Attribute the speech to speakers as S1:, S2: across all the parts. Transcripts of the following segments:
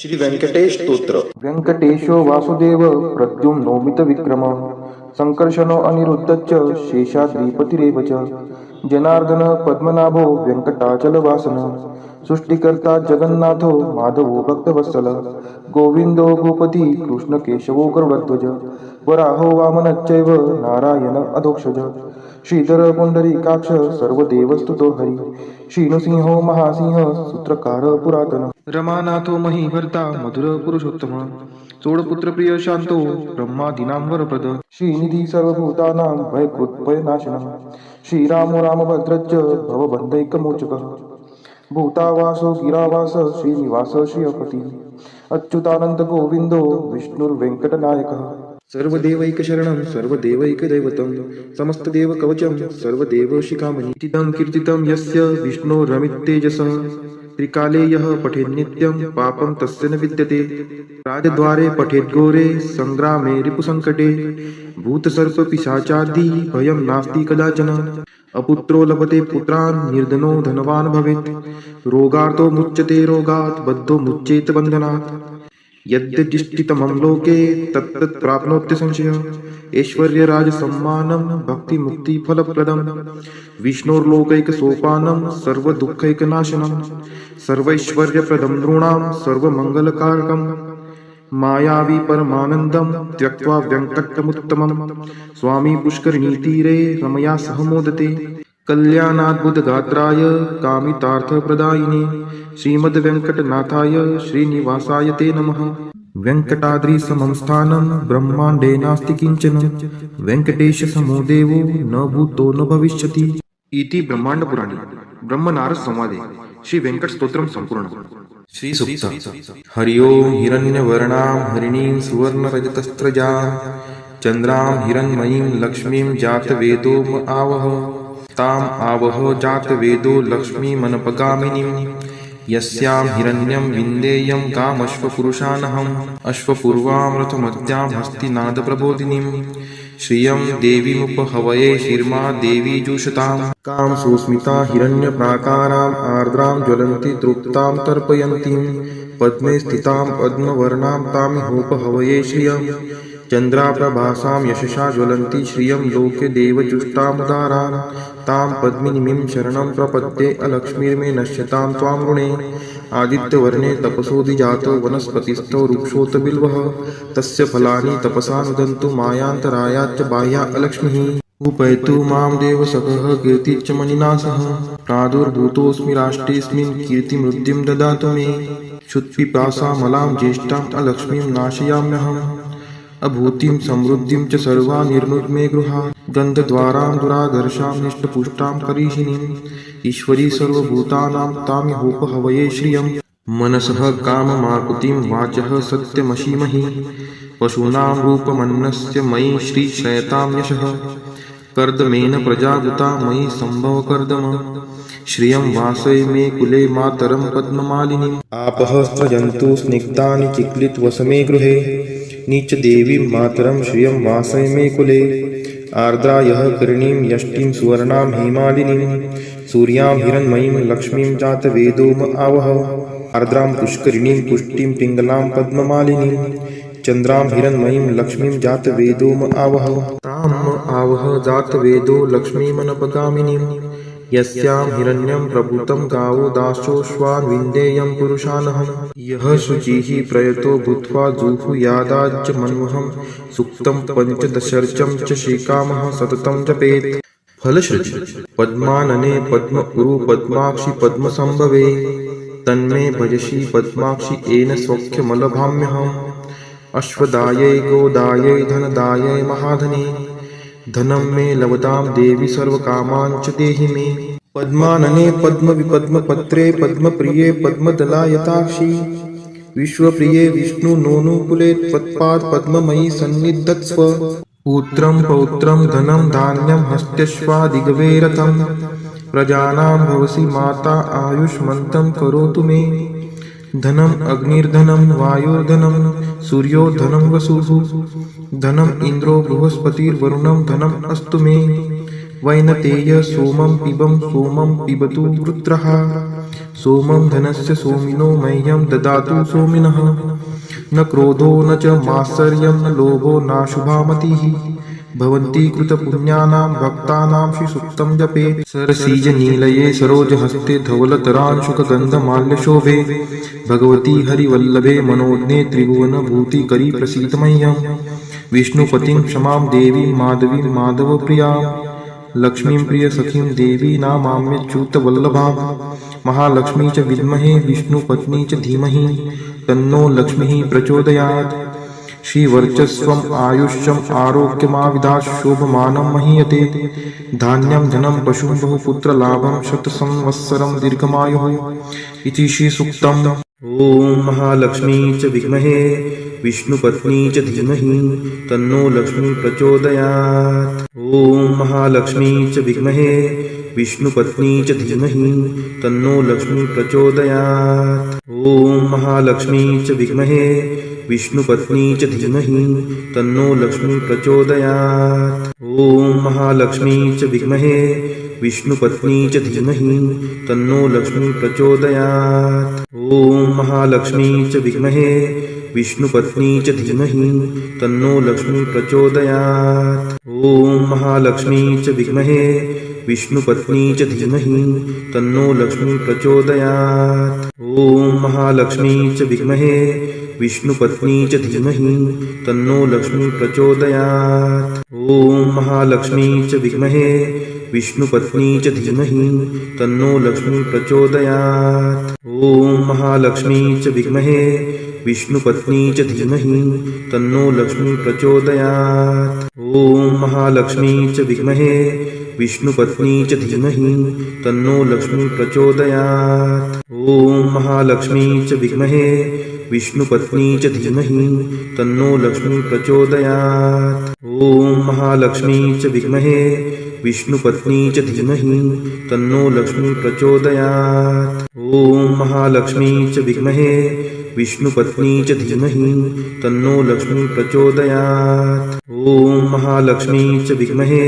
S1: श्री व्यंकटेश स्तोत्र.
S2: व्यंकटेशो वासुदेव प्रद्युम्नोमित विक्रम संकर्षणो अनिरुद्धश्च शेषाद्रिपतिरेव च जनार्दन पद्मनाभो व्यंकटाचलवासन सृष्टिकर्ता जगन्नाथो माधवो भक्तवत्सल गोविंदो भूपती कृष्णकेशवो गरुडध्वज वराहो वामनश्चैव नारायण अधोक्षज श्रीधर पुंडरीकाक्ष सर्वदेवस्तुतो हरि श्रीनृसिंहो महासिंह सूत्रकार पुरातन रमानाथो महीभर्ता मधुर पुरुषोत्तम चोडपुत्र प्रिय शांतो ब्रह्मादीनां वरप्रद श्रीनिधी सर्वभूतानां भयकृत्भयनाशनम् श्रीरामो रामभद्रश्च भवबन्धैकमोचकः भूतावासो गिरावास श्रीनिवास श्रियपति अच्युतानंद गोविंदो विष्णुर्वेंकटनायकः सर्वदेवैकशरणं सर्वदेवैकदैवतं समस्तदेवकवचं सर्वदेवशिखामणि इदं कीर्तितं यस्य विष्णोरमित्तेजसः त्रिकाले यः पठेन्नित्यं पापं तस्य न विद्यते राजद्वारे पठेद्घोरे संग्रामे रिपुसङ्कटे भूतसर्पपिशाचादि भयं नास्ति कदाचन अपुत्रो लभते पुत्रान् निर्धनो धनवान् भवेत् रोगार्तो मुच्यते रोगात् बद्धो मुच्येत बन्धनात् यद्यदिष्टितमं लोके तत्तत् प्राप्नोत्य संशयः ऐश्वर्यराजसम्मानं भक्तिमुक्तिफलप्रदं विष्णोर्लोकैकसोपानं सर्वदुःखैकनाशनं सर्वैश्वर्यप्रदं नृणां सर्वमङ्गलकारकं मायावी परमानन्दं त्यक्त्वा व्यङ्कटमुत्तमं स्वामी पुष्करिणीतीरे रमया सह मोदते कल्याणाद्भुतगात्राय कामितार्थप्रदायिने श्रीमद्वेङ्कटनाथाय श्रीनिवासाय ते नमः वेङ्कटाद्रिसमं स्थानं ब्रह्माण्डे नास्ति किंचन वेङ्कटेशसमो देवो न भूतो न भविष्यति इति ब्रह्माण्डपुराणे ब्रह्मनारद संवादे श्री वेंकट स्तोत्रम संपूर्ण. श्री सुक्त. हरि ओं हिरण्यवर्णां हरिणीं सुवर्णरजतस्त्रजां चन्द्रां हिरण्मयीं लक्ष्मीं जातवेदो आवह ताम् आवह जातवेदो लक्ष्मीमनपगामिनीं यस्यां हिरण्यं विन्देयं कामश्वपुरुषानहम् अश्वपूर्वामृतमद्यां हस्तिनादप्रबोधिनीं श्रियं देवीमुपहवये शिर्मा देवी जुषतां कां सुस्मिता हिरण्यप्राकाराम् आर्द्रां ज्वलन्ति तृप्तां तर्पयन्तीं पद्मे स्थितां पद्मवर्णां तामिहोपहवये श्रियं चन्द्राप्रभासां यशसा ज्वलन्ति श्रियं लोके देवजुष्टामुदारान् तां पद्मिनीं शरणं प्रपद्ये अलक्ष्मीर्मे नश्यतां त्वां ऋणे आदित्यवर्णे तपसोऽधिजातो वनस्पतिस्थो वृक्षोत बिल्वः तस्य फलानि तपसा नुदन्तु मायान्तरायाच्च बाह्या अलक्ष्मीः उपैतु मां देवसखः कीर्तिश्च मणिना सह प्रादुर्भूतोऽस्मि राष्ट्रेऽस्मिन् कीर्तिमृद्धिं ददातु मे क्षुत्पिपासामलां ज्येष्ठाम् अलक्ष्मीं नाशयाम्यहम् अभूतिं समृद्धिं च सर्वा निर्नुद्मे गृहात् गन्धद्वारां दुराधर्षां निष्टपुष्टां करीषिणीम् ईश्वरी सर्वभूतानां तामिहोपहवये श्रियं मनसः काममाकुतिं वाचः सत्यमशीमहि पशूनां रूपमन्नस्य मयि श्रीशयतां यशः कर्दमेन प्रजावृता मयि सम्भवकर्दम श्रियं वासय मे कुले मातरं पद्ममालिनीम् आपः स्रजन्तु स्निग्धानि चिक्लितवसमे गृहे नीच देवीं मातरं श्रियं वासय मे कुले आर्द्रा यः करणीं यष्टिं सुवर्णां हेमालिनीं सूर्यां हिरण्मयीं लक्ष्मीं जातवेदोम आवह आर्द्रां पुष्करिणीं पुष्टिं पिङ्गलां पद्ममालिनीं चन्द्रां हिरण्मयीं लक्ष्मीं जातवेदोम आवह ताम् आवह जातवेदो लक्ष्मीमनपगामिनीं यस्यां हिरण्यं प्रभूतं गावो दासोऽश्वान् विन्देयं पुरुषानहं यः शुचिः प्रयतो भूत्वा जुहुयादाज्च मन्वहं सुक्तं पञ्चदशर्चं च श्रीकामः सततं जपेत् फलश्रुति पद्मानने पद्मपुरु पद्माक्षि पद्मसंभवे तन्मे भजसि पद्माक्षि येन सौख्यमलभाम्यहम् अश्वदायै गोदायै धनदायै महाधने धनं मे लभतां देवी सर्वकामान् च देहि मे पद्मानने पद्मविपद्मपत्रे पद्मप्रिये पद्मदलायताक्षि विश्वप्रिये विष्णुनोनुकुले त्वत्पाद पद्ममयि सन्निधत्स्व पुत्रं पौत्रं धनं धान्यं हस्त्यश्वादिगवे रथं प्रजानां भवसि माता आयुष्मन्तं करोतु मे धनम् अग्निर्धनं वायुर्धनं सूर्यो धनं वसुः धनम् इन्द्रो बृहस्पतिर्वरुणं धनम् अस्तु मे वैनतेय सोमं पिबं सोमं पिबतु रुद्रः सोमं धनस्य सोमिनो मह्यं ददातु सोमिनः न क्रोधो न च मात्सर्यं न लोभो नाशुभा मतिः भवन्ति कृतपुण्यानां भक्तानां श्रीसूक्तं जपेत् सरसीजनीलये सरोजहस्ते धवलतरांशुकगन्धमाल्यशोभे भगवती हरिवल्लभे मनोज्ञे त्रिभुवनभूतिकरी प्रसीद मह्यं विष्णुपतिं क्षमां देवीं माधवीं माधवप्रियां लक्ष्मीं प्रियसखीं देवी नामाम्यच्युतवल्लभां महालक्ष्मी च विद्महे विष्णुपत्नी च धीमहि तन्नो लक्ष्मीः प्रचोदयात् श्रीवर्चस्वम् आयुष्यम् आरोग्यमाविदात् शोभमानं महीयते धान्यं धनं पशुं बहुपुत्रलाभं शतसंवत्सरं दीर्घमायुः इति श्रीसूक्तम्। ॐ महालक्ष्मी च विद्महे विष्णुपत्नी च धीमहि तन्नो लक्ष्मी प्रचोदयात्। ॐ महालक्ष्मी च विद्महे विष्णुपत्नी च धीमहि तन्नो लक्ष्मी प्रचोदयात्। ॐ महालक्ष्मी च विद्महे विष्णुपत्नी च धीमहि तन्नो लक्ष्मी प्रचोदयात्। ॐ महालक्ष्मी च विद्महे विष्णुपत्नी च धीमहि तन्नो लक्ष्मी प्रचोदयात्। ॐ महालक्ष्मी च विद्महे विष्णुपत्नी च धीमहि तन्नो लक्ष्मी प्रचोदयात्। ॐ महालक्ष्मी च विद्महे विष्णुपत्नी च धीमहि तन्नो लक्ष्मी प्रचोदयात्। ॐ महालक्ष्मी च विद्महे विष्णुपत्नी च धीमहि तन्नो लक्ष्मी प्रचोदयात्। ॐ महालक्ष्मी च विद्महे विष्णुपत्नी च धीमहि तन्नो लक्ष्मी प्रचोदयात्। ॐ महालक्ष्मी च विद्महे विष्णुपत्नी च धीमहि तन्नो लक्ष्मी प्रचोदयात्। ॐ महालक्ष्मी च विद्महे विष्णुपत्नी च धीमहि तन्नो लक्ष्मी प्रचोदयात्। ॐ महालक्ष्मी च विद्महे विष्णुपत्नी च धीमहि तन्नो लक्ष्मी प्रचोदयात्। ॐ महालक्ष्मी च विद्महे विष्णुपत्नी च धीमहि तन्नो लक्ष्मी प्रचोदयात्। ॐ महालक्ष्मी च विद्महे विष्णुपत्नी च धीमहि तन्नो लक्ष्मी प्रचोदयात्। ॐ महालक्ष्मी च विद्महे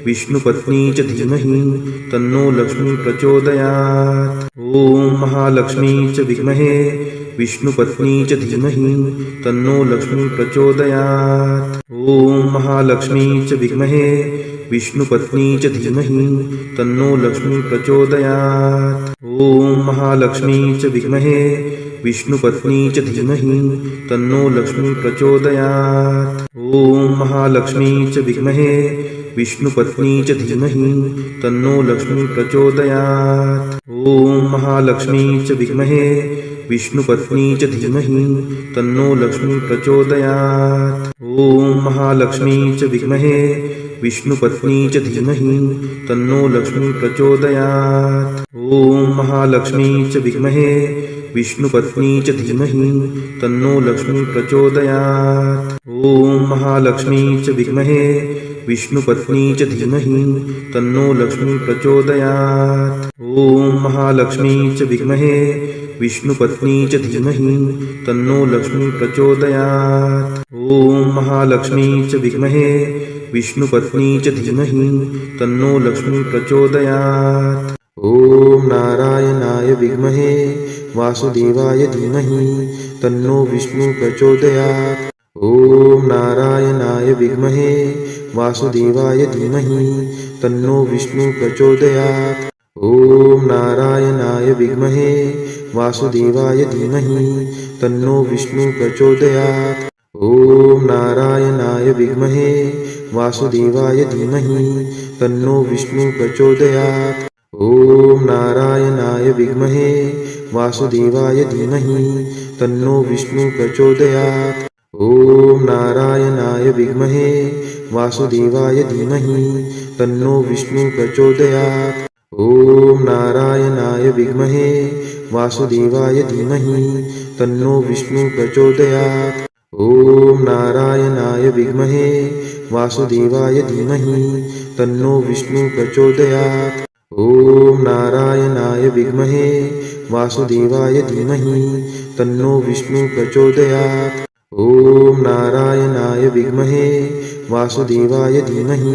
S2: विष्णुपत्नी च धीमहि तन्नो लक्ष्मी प्रचोदयात्। ॐ महालक्ष्मी च विद्महे विष्णुपत्नी च धीमहि तन्नो लक्ष्मी प्रचोदयात्। ॐ महालक्ष्मी च विद्महे विष्णुपत्नी च धीमहि तन्नो लक्ष्मी प्रचोदयात्। ॐ महालक्ष्मी च विद्महे विष्णुपत्नी च धीमहि तन्नो लक्ष्मी प्रचोदयात्। ॐ महालक्ष्मी च विद्महे विष्णुपत्नी च धीमहि तन्नो लक्ष्मी प्रचोदयात्। ॐ महालक्ष्मी च विद्महे विष्णुपत्नी च धीमहि तन्नो लक्ष्मी प्रचोदयात्। ॐ महालक्ष्मी च विद्महे विष्णुपत्नी च धीमहि तन्नो लक्ष्मी प्रचोदयात्। ॐ महालक्ष्मी च विद्महे विष्णुपत्नी च धीमहि तन्नो लक्ष्मी प्रचोदयात्। ॐ महालक्ष्मी च विद्महे विष्णुपत्नी च धीमहि तन्नो लक्ष्मी प्रचोदयात्। ॐ महालक्ष्मी च विद्महे विष्णुपत्नी च धीमहि तन्नो लक्ष्मी प्रचोदयात्। ॐ महालक्ष्मी च विद्महे विष्णुपत्नी च धीमहि तन्नो लक्ष्मी प्रचोदयात्। ॐ नारायणाय विद्महे वासुदेवाय धीमहि तन्नो विष्णु प्रचोदयात्। ॐ नारायणाय विद्महे वासुदेवाय धीमहि तन्नो विष्णु प्रचोदयात्। ॐ नारायणाय विद्महे वासुदेवाय धीमहि तन्नो विष्णु प्रचोदयात्। ॐ नारायणाय विद्महे वासुदेवाय धीमहि तन्नो विष्णु प्रचोदयात्। ॐ नारायणाय विद्महे वासुदेवाय धीमहि तन्नो विष्णु प्रचोदयात्। ॐ नारायणाय विद्महे वासुदेवाय धीमहि तन्नो विष्णु प्रचोदयात्। ॐ नारायणाय विद्महे वासुदेवाय धीमहि तन्नो विष्णु प्रचोदयात्। ॐ नारायणाय विद्महे वासुदेवाय धीमहि तन्नो विष्णु प्रचोदयात्। ॐ नारायणाय विद्महे वासुदेवाय धीमहि तन्नो विष्णु प्रचोदयात्। ॐ नारायणाय विद्महे वासुदेवाय धीमहि